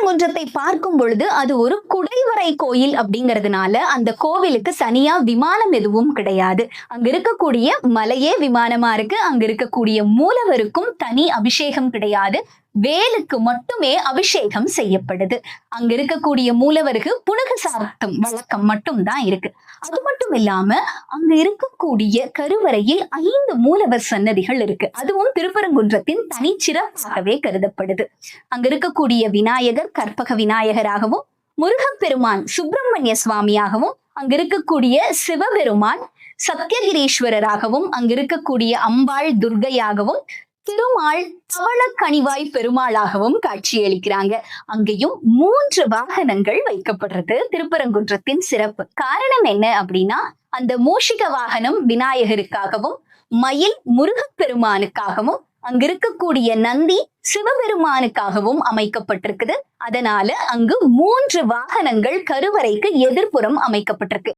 திருப்பரங்குன்றத்தை பார்க்கும் பொழுது அது ஒரு குடைவரை கோயில் அப்படிங்கிறதுனால அந்த கோவிலுக்கு தனியா விமானம் எதுவும் கிடையாது. அங்க இருக்கக்கூடிய மலையே விமானமா இருக்கு. அங்க இருக்கக்கூடிய மூலவருக்கும் தனி அபிஷேகம் கிடையாது. வேலுக்கு மட்டுமே அபிஷேகம் செய்யப்படுது. அங்க இருக்கக்கூடிய மூலவருக்கு புனக சாத்தம் வழக்கம் மட்டும் தான் இருக்கு. அது மட்டும் இல்லாம அங்க இருக்கக்கூடிய கருவறையில் 5 மூலவர் சன்னதிகள் இருக்கு. அதுவும் திருப்பரங்குன்றத்தின் தனிச்சிறப்பாகவே கருதப்படுது. அங்க இருக்கக்கூடிய விநாயகர் கற்பக விநாயகராகவும், முருகப்பெருமான் சுப்பிரமணிய சுவாமியாகவும், அங்க இருக்கக்கூடிய சிவபெருமான் சத்தியகிரீஸ்வரராகவும், அங்க இருக்கக்கூடிய அம்பாள் துர்கையாகவும், திருமால் தவள கனிவாய் பெருமாளாகவும் காட்சியளிக்கிறாங்க. அங்கேயும் 3 வாகனங்கள் வைக்கப்படுறது திருப்பரங்குன்றத்தின் சிறப்பு. காரணம் என்ன அப்படின்னா, அந்த மூஷிக வாகனம் விநாயகருக்காகவும், மயில் முருகப்பெருமானுக்காகவும், அங்க இருக்கக்கூடிய நந்தி சிவபெருமானுக்காகவும் அமைக்கப்பட்டிருக்குது. அதனால அங்கு 3 வாகனங்கள் கருவறைக்கு எதிர்ப்புறம் அமைக்கப்பட்டிருக்கு.